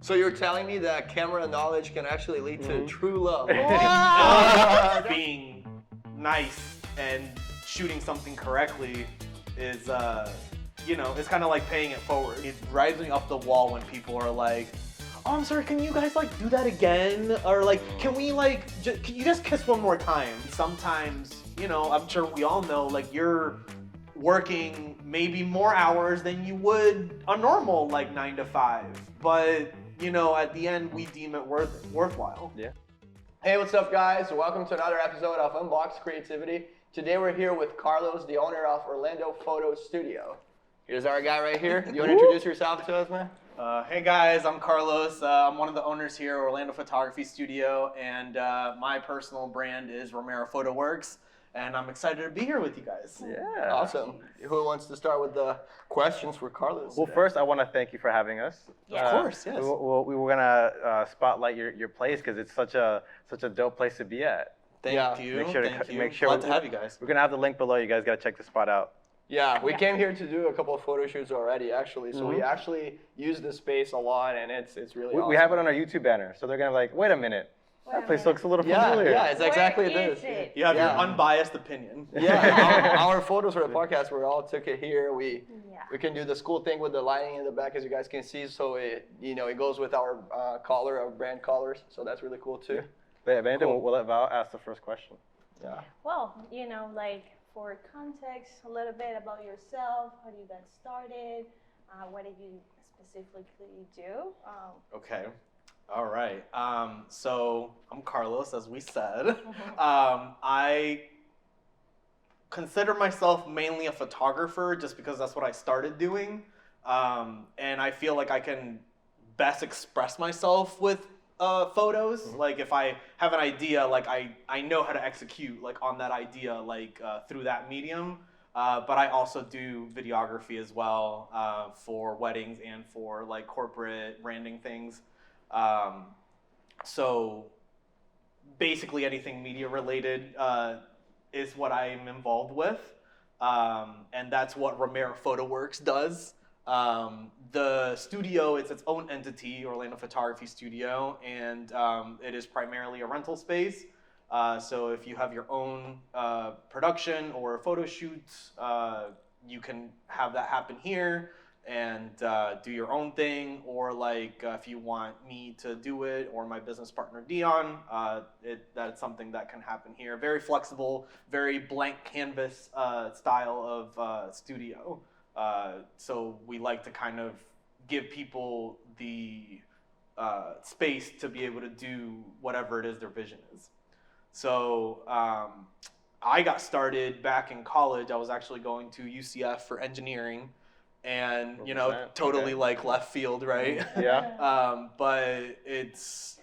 So you're telling me that camera knowledge can actually lead to true love? Being nice and shooting something correctly is, it's kind of like paying it forward. It drives me up the wall when people are like, "Oh, I'm sorry, can you guys like do that again?" Or like, "Can we like, can you just kiss one more time?" Sometimes, I'm sure we all know, like you're working maybe more hours than you would a normal like 9 to 5, but at the end we deem it worthwhile. Yeah. Hey, what's up, guys? Welcome to another episode of Unboxed Creativity. Today we're here with Carlos, the owner of Orlando Photo Studio. Here's our guy right here. Do you want to introduce yourself to us, man? Hey guys, I'm Carlos. I'm one of the owners here at Orlando Photography Studio, and my personal brand is Romero Photo Works, and I'm excited to be here with you guys. Yeah. Awesome. Who wants to start with the questions for Carlos? Well, first, I want to thank you for having us. Yeah. Of course, yes. We were gonna spotlight your place because it's such a dope place to be at. Thank you. Make sure Glad to have you guys. We're gonna have the link below. You guys gotta check the spot out. Yeah, we came here to do a couple of photo shoots already, actually. So we actually use this space a lot, and it's really awesome. We have it on our YouTube banner, so they're gonna be like, wait a minute, that place looks a little familiar. Yeah, it's exactly Where this. is it? You have your unbiased opinion. Yeah, our photos for the podcast, we all took it here. We can do this cool thing with the lighting in the back, as you guys can see. So it goes with our collar, our brand collars. So that's really cool too. But cool. We'll let Val ask the first question. Yeah. Well, like for context, a little bit about yourself, how you got started, what did you specifically do? Okay. All right. So I'm Carlos, as we said. I consider myself mainly a photographer just because that's what I started doing. And I feel like I can best express myself with photos. Like if I have an idea, like I know how to execute like on that idea, like through that medium. But I also do videography as well for weddings and for like corporate branding things. So basically anything media related is what I'm involved with. And that's what Romero Photo Works does. The studio, it's its own entity, Orlando Photography Studio, and it is primarily a rental space. So if you have your own production or photo shoots, you can have that happen here and do your own thing, or like if you want me to do it or my business partner Dion, that's something that can happen here. Very flexible, very blank canvas style of studio. So we like to kind of give people the space to be able to do whatever it is their vision is. So I got started back in college. I was actually going to UCF for engineering, and totally like left field, right? Yeah. But it's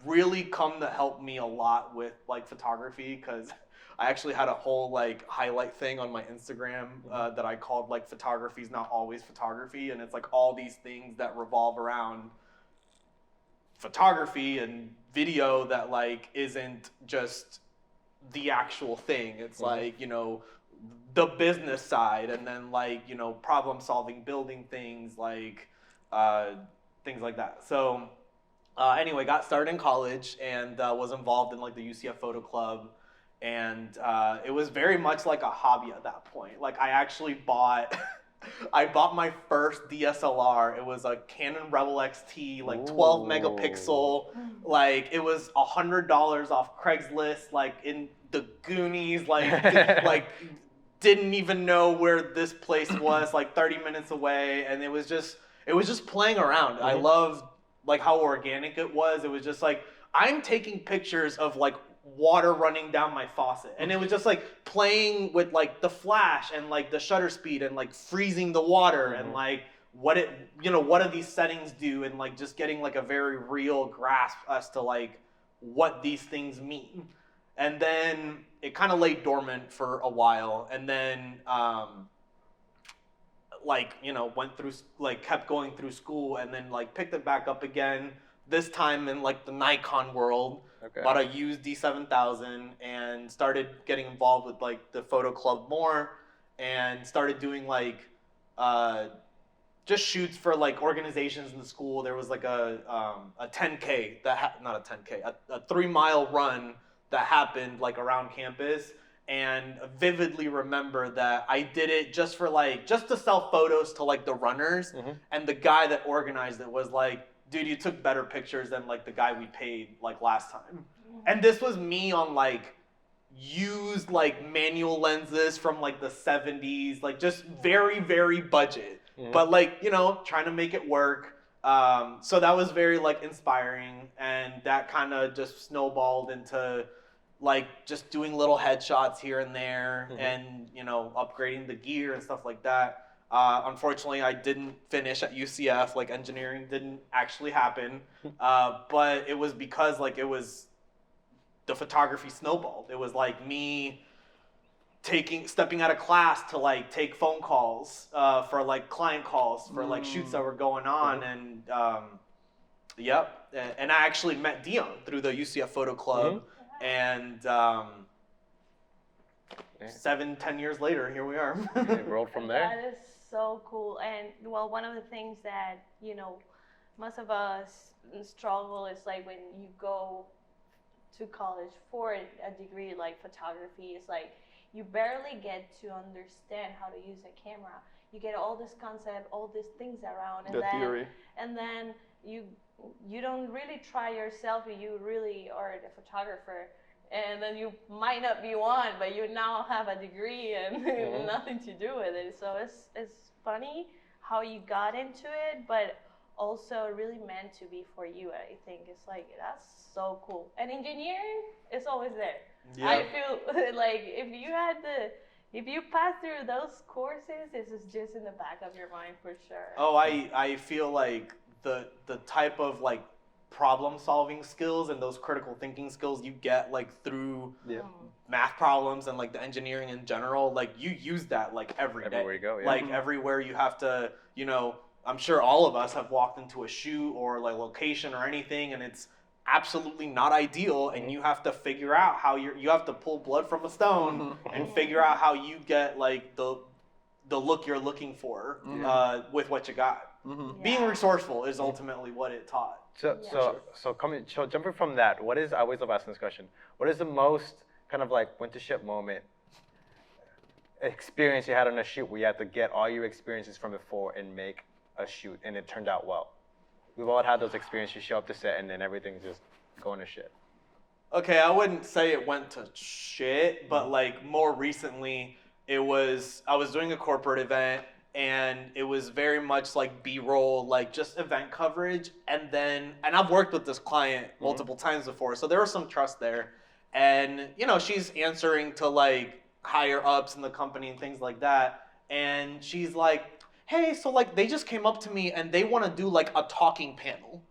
really come to help me a lot with like photography, because I actually had a whole like highlight thing on my Instagram that I called like photography's not always photography, and it's like all these things that revolve around photography and video that like isn't just the actual thing. It's like the business side, and then like problem solving, building things, like things like that. So anyway, got started in college and was involved in like the UCF Photo Club. And it was very much like a hobby at that point. Like I actually bought my first DSLR. It was a Canon Rebel XT, like 12 megapixel. Like it was $100 off Craigslist, like in the Goonies, like didn't even know where this place was, like 30 minutes away. And it was just playing around. I loved like how organic it was. It was just like, I'm taking pictures of like water running down my faucet, and it was just like playing with like the flash and like the shutter speed and like freezing the water and like what do these settings do, and like just getting like a very real grasp as to like what these things mean. And then it kind of lay dormant for a while, and then went through like kept going through school, and then like picked it back up again, this time in like the Nikon world. Okay. Bought a used D7000 and started getting involved with like the photo club more, and started doing like just shoots for like organizations in the school. There was like a 10K not a 10K, a 3-mile run that happened like around campus. And vividly remember that I did it just to sell photos to like the runners. And the guy that organized it was like, dude, you took better pictures than like the guy we paid like last time. And this was me on like used like manual lenses from like the 70s, like just very, very budget, but like, you know, trying to make it work. So that was very like inspiring, and that kind of just snowballed into like just doing little headshots here and there, and, you know, upgrading the gear and stuff like that. Unfortunately, I didn't finish at UCF, like engineering didn't actually happen, but it was because like the photography snowballed. It was like me stepping out of class to like take phone calls for like client calls for like shoots that were going on, and and I actually met Dion through the UCF Photo Club, and 7-10 years later, here we are. It rolled from there. That is so cool. And well, one of the things that, you know, most of us struggle is like when you go to college for a degree like photography, it's like you barely get to understand how to use a camera. You get all this concept, all these things around, and theory. And then you don't really try yourself. You really are the photographer, and then you might not be one, but you now have a degree and nothing to do with it. So it's funny how you got into it, but also really meant to be for you. I think it's like, that's so cool. And engineering is always there. Yeah. I feel like if you pass through those courses, this is just in the back of your mind for sure. Oh, I feel like the type of like problem solving skills and those critical thinking skills you get like through math problems and like the engineering in general, like you use that like every day. Everywhere you go, yeah. Like everywhere you have to, you know, I'm sure all of us have walked into a shoot or like location or anything, and it's absolutely not ideal, and you have to figure out how you have to pull blood from a stone and figure out how you get like the look you're looking for with what you got. Being resourceful is ultimately what it taught. So jumping from that, I always love asking this question, what is the most kind of like went to ship moment experience you had on a shoot where you had to get all your experiences from before and make a shoot and it turned out well? We've all had those experiences. You show up to set and then everything's just going to shit. Okay, I wouldn't say it went to shit, but like more recently, I was doing a corporate event, and it was very much like B-roll, like just event coverage. And I've worked with this client multiple times before, so there was some trust there. And, you know, she's answering to like higher ups in the company and things like that. And she's like, hey, so like they just came up to me and they want to do like a talking panel.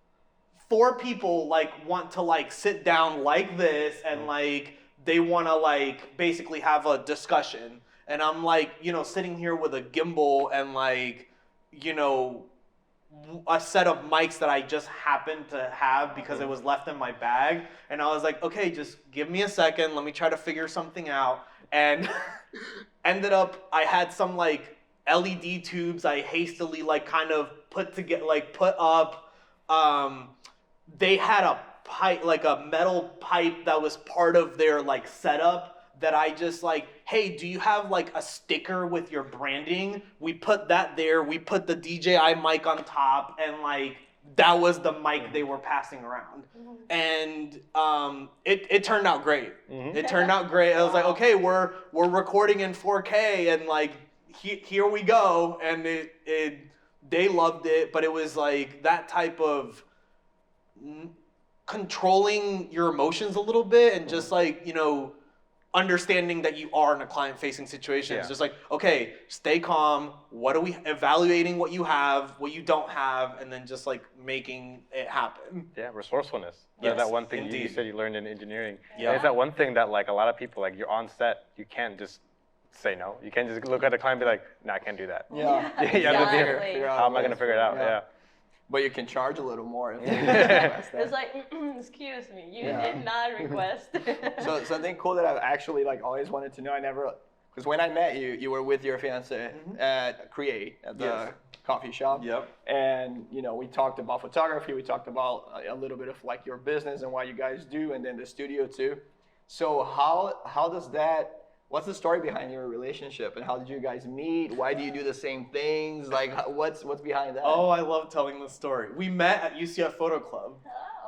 4 people like want to like sit down like this and like they want to like basically have a discussion. And I'm like, you know, sitting here with a gimbal and like, you know, a set of mics that I just happened to have because it was left in my bag. And I was like, okay, just give me a second. Let me try to figure something out. And ended up, I had some like LED tubes I hastily like kind of put up. They had a pipe, like a metal pipe that was part of their like setup that I just like, hey, do you have like a sticker with your branding? We put that there. We put the DJI mic on top, and like that was the mic they were passing around. And it turned out great. It turned out great. I was like, okay, we're recording in 4K, and like here we go. And they loved it, but it was like that type of controlling your emotions a little bit and just like, you know, understanding that you are in a client-facing situation. It's just like, okay, stay calm. Evaluating what you have, what you don't have, and then just like making it happen. Yeah, resourcefulness. Yes, that one thing you said you learned in engineering. Yeah. It's that one thing that like a lot of people, like you're on set, you can't just say no. You can't just look at the client and be like, no, I can't do that. Yeah. You have to figure out how am I going to figure it out? Yeah. But you can charge a little more. It's like, excuse me, you did not request. So something cool that I've actually like always wanted to know. because when I met you, you were with your fiance at Create at the coffee shop. Yep. And we talked about photography. We talked about a little bit of like your business and what you guys do, and then the studio too. So how does that? What's the story behind your relationship, and how did you guys meet? Why do you do the same things? Like, what's behind that? Oh, I love telling the story. We met at UCF Photo Club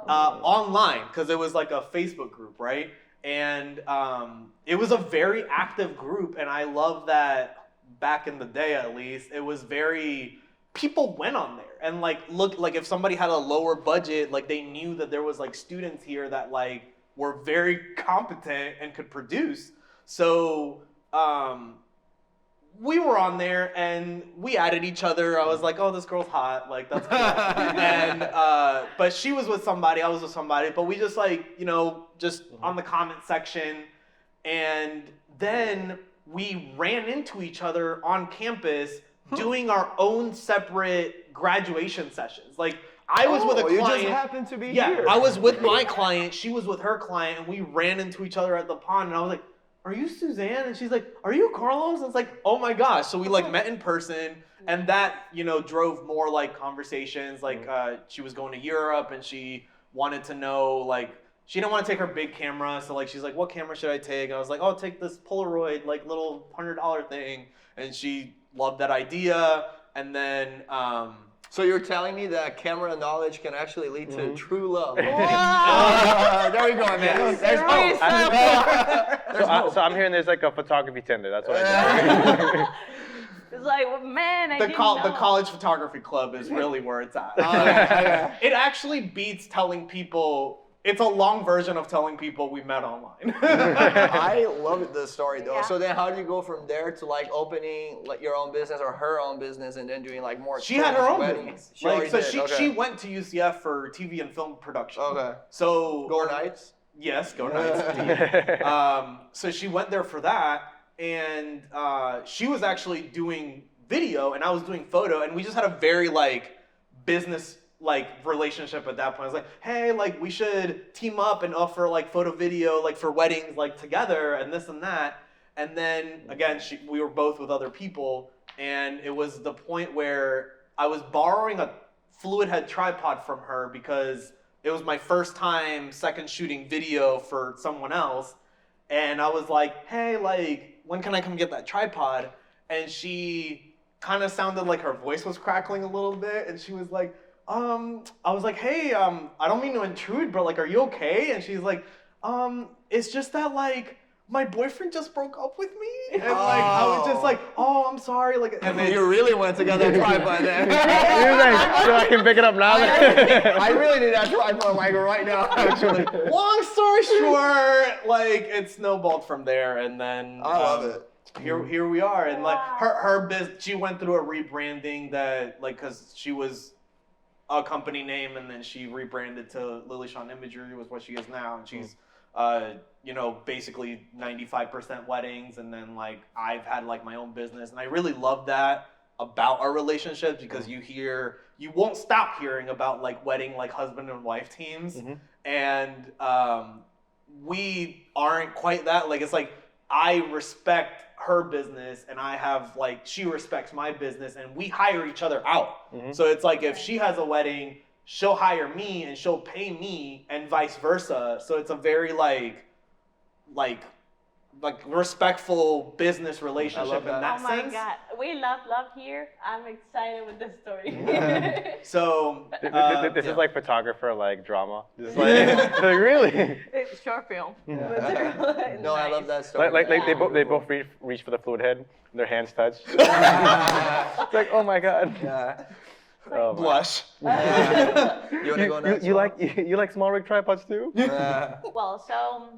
online because it was like a Facebook group, right? And it was a very active group, and I love that back in the day, at least, it was very, people went on there and like look, like if somebody had a lower budget, like they knew that there was like students here that like were very competent and could produce. So we were on there and we added each other. I was like, oh, this girl's hot. Like, that's cool. And, but she was with somebody, I was with somebody, but we just like, just on the comment section. And then we ran into each other on campus doing our own separate graduation sessions. Like, I was with a client. You just happened to be here. I was with my client. She was with her client, and we ran into each other at the pond. And I was like, "Are you Suzanne?" And she's like, "Are you Carlos?" And it's like, "Oh my gosh!" So we like met in person, and that drove more like conversations. Like she was going to Europe, and she wanted to know like she didn't want to take her big camera, so like she's like, "What camera should I take?" And I was like, "Oh, take this Polaroid like little $100 thing," and she loved that idea. And then. So you're telling me that camera knowledge can actually lead to true love? There we go, man. So I'm hearing there's like a photography Tinder. That's what I know. It's like, man, I the didn't know. college photography club is really where it's at. It actually beats telling people. It's a long version of telling people we met online. I love the story though. Yeah. So then how do you go from there to like opening like your own business or her own business and then doing like more She had her own weddings? business. She went to UCF for TV and film production. Okay. So Go Knights? Yes, go Knights. Indeed. So she went there for that, and she was actually doing video, and I was doing photo, and we just had a very like business like relationship at that point. I was like, hey, like we should team up and offer like photo video like for weddings like together and this and that. And then again, we were both with other people, and it was the point where I was borrowing a fluid head tripod from her because it was my first time second shooting video for someone else. And I was like, hey, like when can I come get that tripod? And she kind of sounded like her voice was crackling a little bit, and she was like, I was like, hey, I don't mean to intrude, but like, are you okay? And she's like, it's just that like my boyfriend just broke up with me, and like I was just like, oh, I'm sorry, like, and then you really went to get that tripod then. You're like, so I can pick it up now. I really need that tripod like right now, actually. Long story short, like it snowballed from there, and then I love it. Here we are, and like her business, she went through a rebranding that like because she was a company name, and then she rebranded to Lily Shawn Imagery, was what she is now, and she's basically 95% weddings, and then like I've had like my own business, and I really love that about our relationship because you won't stop hearing about like wedding like husband and wife teams, and we aren't quite that. Like it's like I respect her business, and I have like she respects my business, and we hire each other out. So it's like if she has a wedding, she'll hire me and she'll pay me, and vice versa. So it's a very like respectful business relationship in that sense. Oh my God, we love here. I'm excited with this story. So this is like photographer like drama. Just like really. It's short film. No, I love that story. Like they both reach for the fluid head, and their hands touch. It's like, oh my God. Yeah. Oh, blush. You wanna go next? You like small rig tripods too? Well, so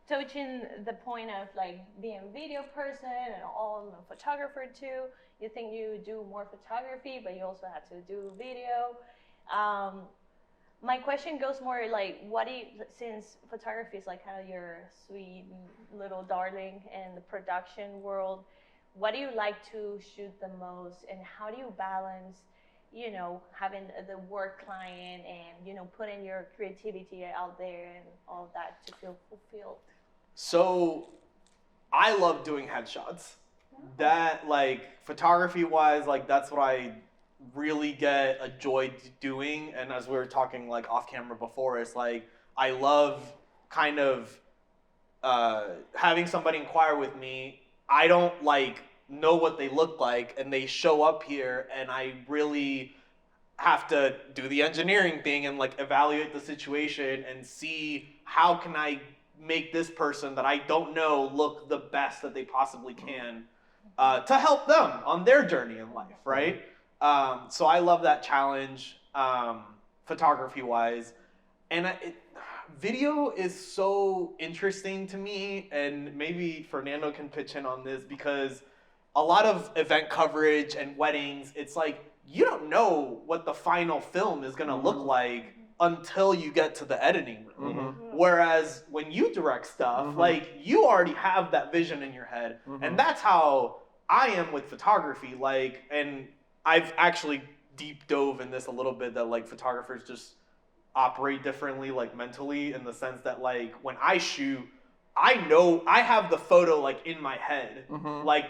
touching the point of like being a video person and all a photographer too. You think you do more photography, but you also have to do video. My question goes more like, since photography is like kind of your sweet little darling in the production world, what do you like to shoot the most, and how do you balance, having the work client and, putting your creativity out there and all that to feel fulfilled? So I love doing headshots. That, like, photography wise, like, that's what I really get a joy doing. And as we were talking like off camera before, it's like I love kind of having somebody inquire with me. I don't like know what they look like, and they show up here, and I really have to do the engineering thing and like evaluate the situation and see how can I make this person that I don't know look the best that they possibly can to help them on their journey in life, right? So I love that challenge, photography wise. And video is so interesting to me, and maybe Fernando can pitch in on this, because a lot of event coverage and weddings, it's like you don't know what the final film is going to look like until you get to the editing room. Whereas when you direct stuff, like you already have that vision in your head. And that's how I am with photography. Like, and I've actually deep dove in this a little bit, that like photographers just operate differently, like mentally, in the sense that like when I shoot, I know I have the photo like in my head, like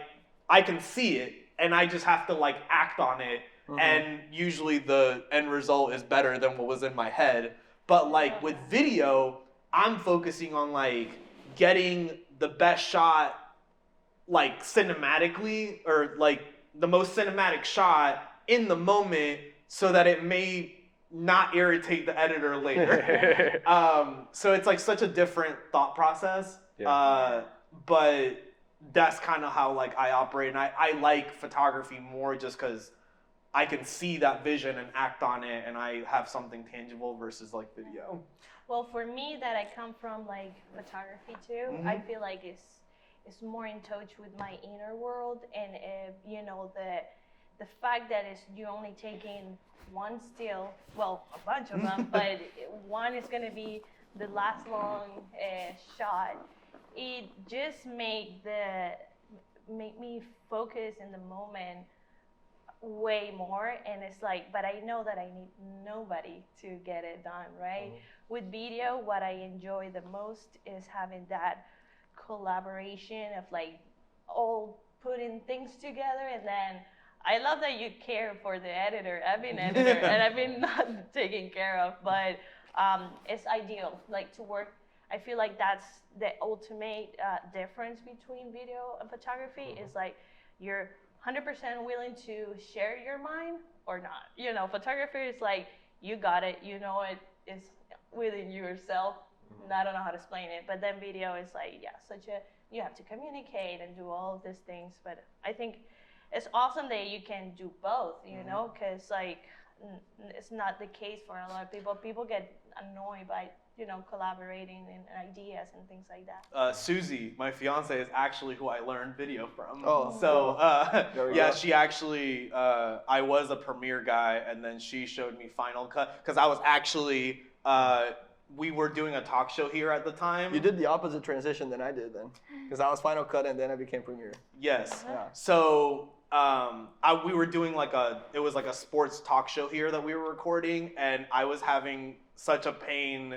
I can see it, and I just have to like act on it. And usually the end result is better than what was in my head. But like with video, I'm focusing on like getting the best shot, like cinematically, or like the most cinematic shot in the moment, so that it may not irritate the editor later. So it's like such a different thought process. But that's kind of how like I operate. And I like photography more just because I can see that vision and act on it, and I have something tangible versus like video. Well, for me, that I come from like photography too, I feel like it's more in touch with my inner world, and you know, the fact that you only taking one still, well, a bunch of them, but one is gonna be the last long shot. It just make me focus in the moment way more, and it's like, but I know that I need nobody to get it done, right? With video, what I enjoy the most is having that collaboration of like all putting things together. And then I love that you care for the editor. I've been editor and I've been not taken care of, but it's ideal like to work. I feel like that's the ultimate difference between video and photography, is like you're 100% willing to share your mind or not. You know, photography is like, you got it, you know, it is within yourself. I don't know how to explain it, but then video is like, you have to communicate and do all of these things. But I think it's awesome that you can do both, you know, because like it's not the case for a lot of people. People get annoyed by, you know, collaborating and ideas and things like that. Susie, my fiance, is actually who I learned video from. Oh, so yeah, she actually, I was a Premiere guy, and then she showed me Final Cut, because I was actually, we were doing a talk show here at the time. You did the opposite transition than I did then, because I was Final Cut and then I became Premiere. Yes. Yeah. So we were doing it was like a sports talk show here that we were recording, and I was having such a pain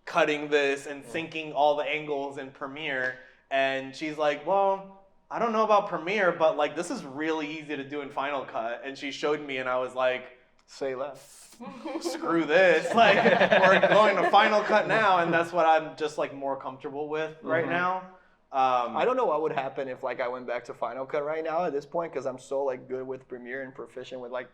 cutting this and syncing all the angles in Premiere. And she's like, well, I don't know about Premiere, but like this is really easy to do in Final Cut. And she showed me, and I was like, Say less. screw this. Like, we're going to Final Cut now, and that's what I'm just like more comfortable with right now. I don't know what would happen if like I went back to Final Cut right now at this point, because I'm so like good with Premiere and proficient with like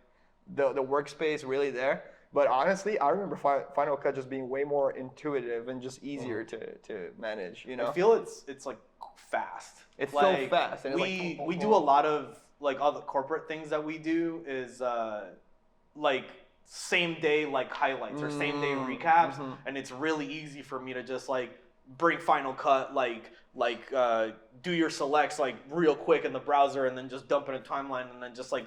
the workspace really there. But honestly, I remember Final Cut just being way more intuitive and just easier to manage, you know? I feel it's like fast. It's like, so fast. And we do a lot of like all the corporate things that we do is like same day like highlights or same day recaps, and it's really easy for me to just like bring Final Cut like do your selects like real quick in the browser, and then just dump in a timeline, and then just like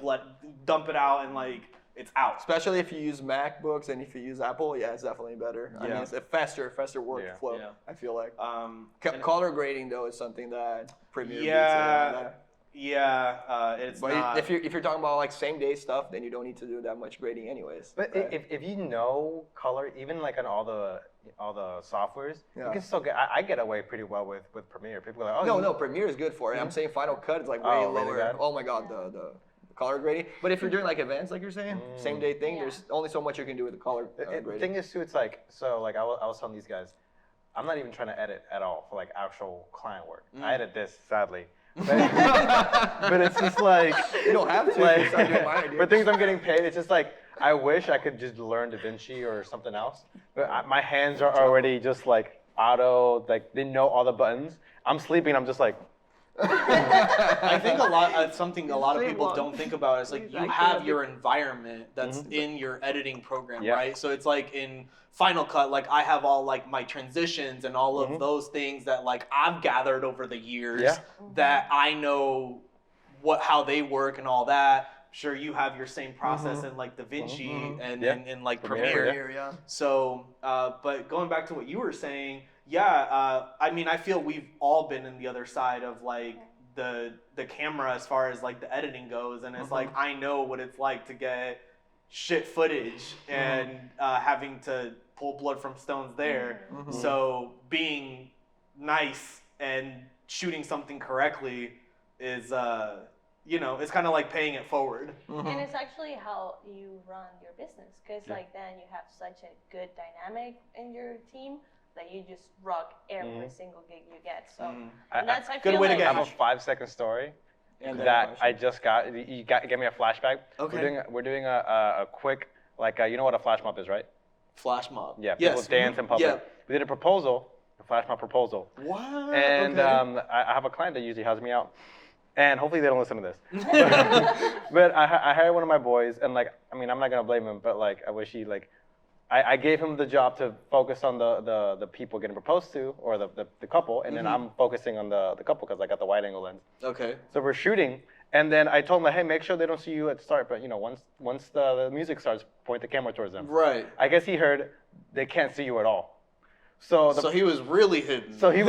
dump it out, and like it's out. Especially if you use MacBooks and if you use Apple, yeah, it's definitely better. I mean, it's a faster workflow, I feel like. Color grading, though, is something that Premiere beats. Yeah, it's But not. if you're talking about like same day stuff, then you don't need to do that much grading anyways. But right? if you know color, even like on all the softwares, Yeah. you can still get. I get away pretty well with Premiere. People are like, oh, no, Premiere is good for it. I'm saying Final Cut is like way Oh, really lower. bad? Oh my god, the color grading. But if you're doing like events, like you're saying, same day thing, Yeah. there's only so much you can do with the color The grading. thing is too, it's like so like I was telling these guys, I'm not even trying to edit at all for like actual client work. I edit this sadly, but it's just like You don't have to. like It's not doing mine, dude. for things I'm getting paid. It's just like I wish I could just learn DaVinci or something else, but my hands are already just like auto, like they know all the buttons. I'm sleeping. I'm just like. I think something a lot of Same people one. don't think about is like Please, you I have can't your environment that's Mhm. in your editing program, Yeah. right? So it's like in Final Cut, like I have all like my transitions and all of Mhm. those things that like I've gathered over the years Yeah. that I know how they work and all that. Sure, you have your same process in like DaVinci and Yeah. in like Premiere, Premiere. yeah. So, but going back to what you were saying, I mean, I feel we've all been in the other side of like the camera as far as like the editing goes, and it's like I know what it's like to get shit footage and having to pull blood from stones there. So being nice and shooting something correctly is it's kind of like paying it forward. And it's actually how you run your business, because like then you have such a good dynamic in your team that you just rock every single gig you get. So and that's I Good feel way to like get I have a 5-second story And that I just got. You give me a flashback. Okay. We're doing a quick you know what a flash mob is, right? Flash mob. Yeah, people Yes. dance in public. Yeah. We did a proposal, a flash mob proposal, What? and Okay. I have a client that usually helps me out, and hopefully they don't listen to this. But I hired one of my boys, and like I mean I'm not gonna blame him, but like I wish he like. I gave him the job to focus on the people getting proposed to, or the couple, and then I'm focusing on the couple because I got the wide angle lens. Okay. So we're shooting, and then I told him, like, hey, make sure they don't see you at the start, but once the music starts, point the camera towards them. Right. I guess he heard they can't see you at all. So So he was really hidden. so he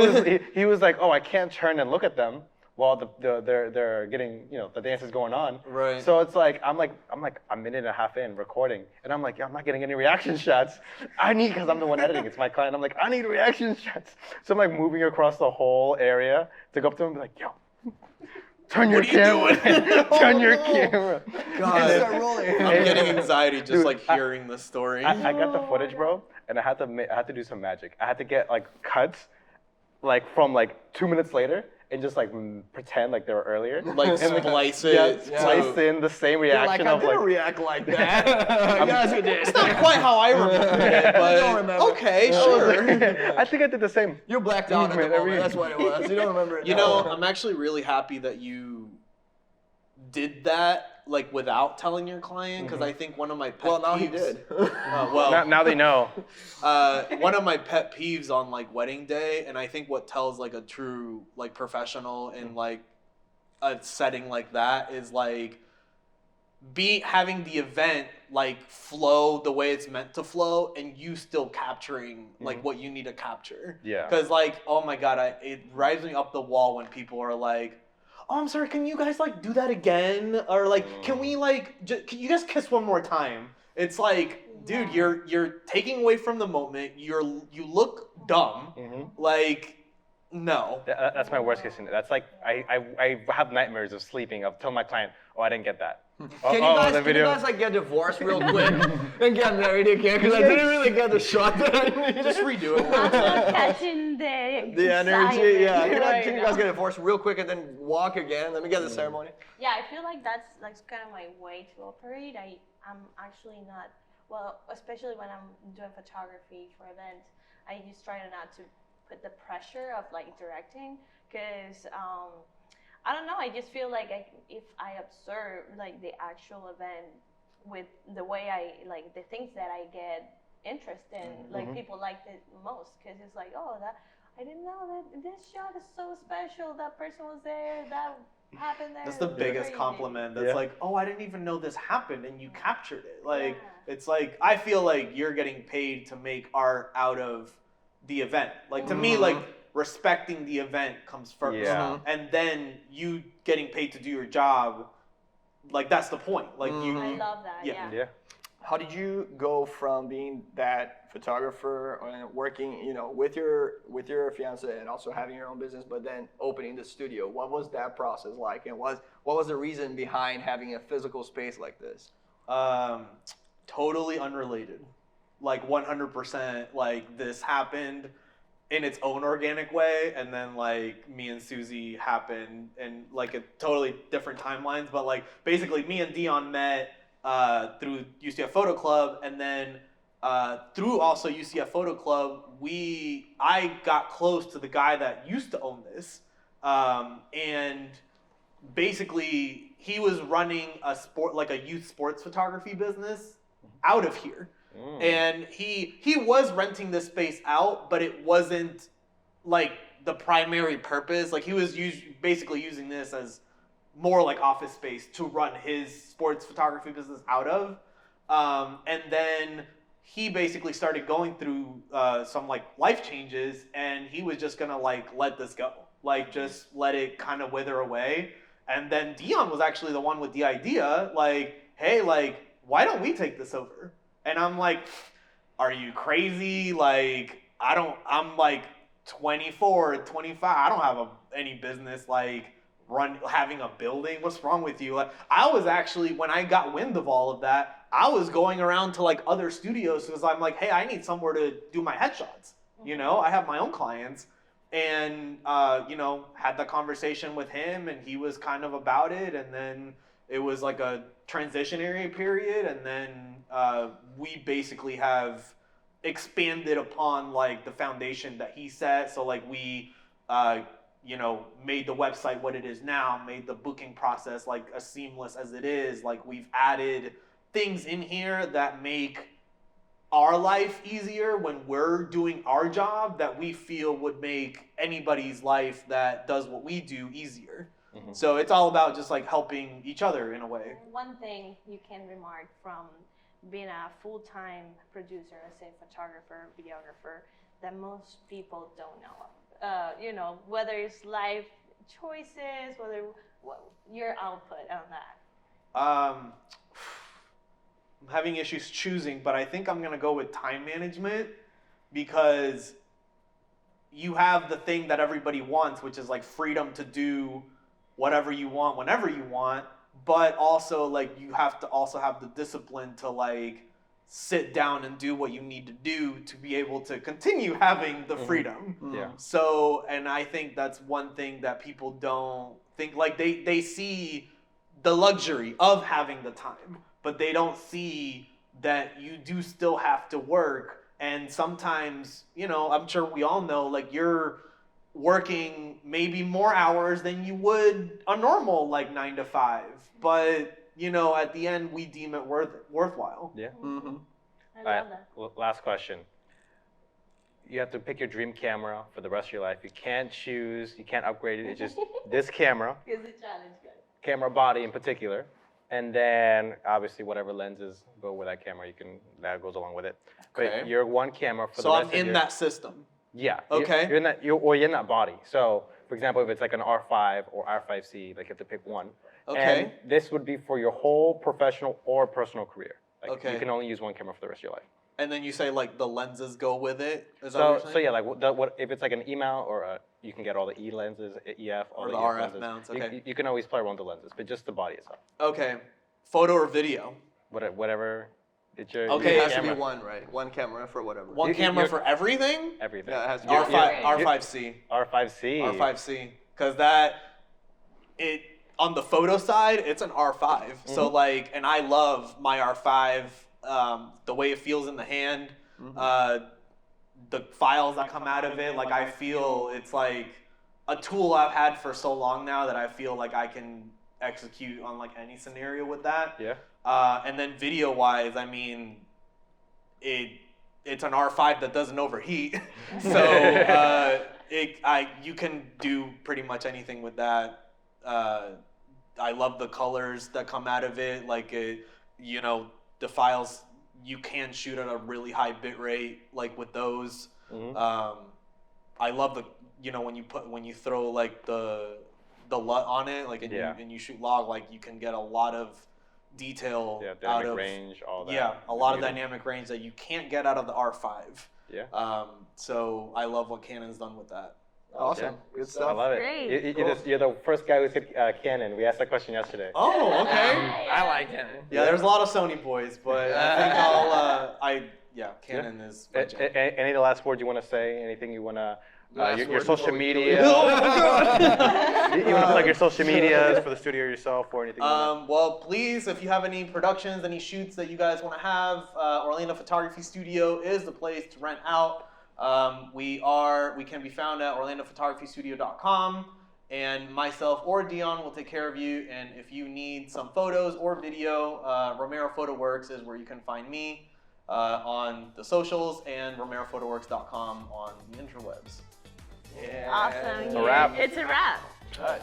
was like, oh, I can't turn and look at them while they're getting the dance is going on. Right. So it's like I'm like a minute and a half in recording, and I'm like, yeah, I'm not getting any reaction shots. Because I'm the one editing. It's my client. I'm like, I need reaction shots. So I'm like moving across the whole area to go up to him and be like, yo. Turn your What are you camera. doing? Turn your Oh, no. camera. God. Start rolling. I'm getting anxiety just Dude, like hearing the story. I got the footage, bro, and I had to do some magic. I had to get like cuts, like from like 2 minutes later, and just like pretend like they were earlier. Like And, splice yeah, it. splice in the same You're like, reaction I of didn't like. react like that. Yes, you did. It's not quite how I remember it, but don't remember. okay, sure. I think I did the same. You blacked out at the Movement, every- moment. That's what it was. You don't remember it. You now. know, I'm actually really happy that you did that like without telling your client, because I think one of my pet Well, now he peeves- did. well, Now they know. one of my pet peeves on like wedding day, and I think what tells like a true like professional in like a setting like that is like having the event like flow the way it's meant to flow, and you still capturing like what you need to capture. Yeah. Because like, oh my god, it drives me up the wall when people are like, oh, I'm sorry, can you guys like do that again? Or like, can we like, can you guys kiss one more time? It's like, dude, you're taking away from the moment. You look dumb. Like, no. That's my worst case scenario. That's like I have nightmares of sleeping of telling my client, oh, I didn't get that. Can you guys like get divorced real quick and get married again? Because I didn't really get the shot that I needed. Just redo it. I'm not catching the energy. Yeah. excitement Can you right guys now. get divorced real quick and then walk again? Let me get the ceremony. Yeah, I feel like that's kind of my way to operate. I'm actually not, well, especially when I'm doing photography for events, I just try not to put the pressure of like directing, because I don't know, I just feel like if I observe like the actual event with the way I like the things that I get interest in, like people like it most, because it's like, oh, that I didn't know that this shot is so special, that person was there, that happened there. That's the it was biggest crazy. compliment. That's Yeah. like, oh, I didn't even know this happened, and you captured it. Like, Yeah. it's like, I feel like you're getting paid to make art out of the event. Like, to me, like, respecting the event comes first. Yeah. And then you getting paid to do your job, like that's the point. Like I love that. Yeah. Yeah. How did you go from being that photographer and working, you know, with your fiance and also having your own business, but then opening the studio? What was that process like, and what was the reason behind having a physical space like this? Totally unrelated, like 100%. Like this happened in its own organic way, and then like me and Susie happened in like a totally different timelines. But like basically, me and Dion met through UCF Photo Club, and then through also UCF Photo Club, I got close to the guy that used to own this, and basically he was running a youth sports photography business out of here. And he was renting this space out, but it wasn't like the primary purpose. Like he was basically using this as more like office space to run his sports photography business out of. And then he basically started going through some like life changes, and he was just gonna like let this go, like just let it kind of wither away. And then Dion was actually the one with the idea, like, hey, like, why don't we take this over? And I'm like, are you crazy? Like, I'm like 24, 25. I don't have any business like having a building. What's wrong with you? Like, I was actually, when I got wind of all of that, I was going around to like other studios because I'm like, hey, I need somewhere to do my headshots. You know, I have my own clients. And, you know, had the conversation with him, and he was kind of about it. And then it was like a transitionary period, and then we basically have expanded upon like the foundation that he set. So like we you know, made the website what it is now, made the booking process like as seamless as it is. Like we've added things in here that make our life easier when we're doing our job, that we feel would make anybody's life that does what we do easier. So it's all about just like helping each other in a way. One thing you can remark from being a full-time producer, let's say photographer, videographer, that most people don't know. You know, whether it's life choices, your output on that. I'm having issues choosing, but I think I'm gonna go with time management, because you have the thing that everybody wants, which is like freedom to do whatever you want whenever you want, but also like you have to also have the discipline to like sit down and do what you need to do to be able to continue having the freedom. Yeah. So, and I think that's one thing that people don't think, like they see the luxury of having the time, but they don't see that you do still have to work. And sometimes, you know, I'm sure we all know, like you're working maybe more hours than you would a normal like 9 to 5, but you know, at the end we deem it worthwhile. Yeah. I love that. Last question. You have to pick your dream camera for the rest of your life. You can't choose, you can't upgrade it. It's just this camera, It's a challenge, guys. camera body in particular, and then obviously whatever lenses go with that camera, that goes along with it. Okay. But you're one camera for So the I'm rest of in your, that system. Yeah. Okay. You're in that. You're in that body. So, for example, if it's like an R5 or R5C, like you have to pick one. Okay. And this would be for your whole professional or personal career. Like Okay. You can only use one camera for the rest of your life. And then you say like the lenses go with it. Is that what you're saying? So yeah, like what if it's like an E mount or you can get all the E lenses, EF, all Or the EF RF lenses. mounts, You- okay. You can always play around the lenses, but just the body itself. Okay. Photo or video? Whatever. It's your Okay, It has to camera. be one, right? One camera for whatever. One camera for everything? Everything. Yeah, it has to be R5C. R5C. R5C. Because on the photo side, it's an R5. So like, and I love my R5, the way it feels in the hand, the files that come out of it. Like I feel it's like a tool I've had for so long now that I feel like I can execute on like any scenario with that. Yeah. And then video wise, I mean, it's an R5 that doesn't overheat. So you can do pretty much anything with that. I love the colors that come out of it. Like you know, the files you can shoot at a really high bit rate, like with those. I love you know, when you throw like the LUT on it, like and you shoot log, like you can get a lot of detail out of range, all that. Yeah, a lot of dynamic range that you can't get out of the R5. Yeah. So I love what Canon's done with that. Awesome. Good stuff. I love it. Great. You're the first guy who said Canon. We asked that question yesterday. Oh, okay. I like it. Yeah, there's a lot of Sony boys, but I think Canon is my jam. Any of the last words you want to say? Anything you want to? Your word social before we media. close. You want to plug your social medias for the studio yourself or anything? Well, please, if you have any productions, any shoots that you guys want to have, Orlando Photography Studio is the place to rent out. We can be found at orlandophotographystudio.com, and myself or Dion will take care of you. And if you need some photos or video, Romero Photo Works is where you can find me on the socials, and romerophotoworks.com on the interwebs. Yeah. Awesome. It's a wrap. It's a wrap. Right.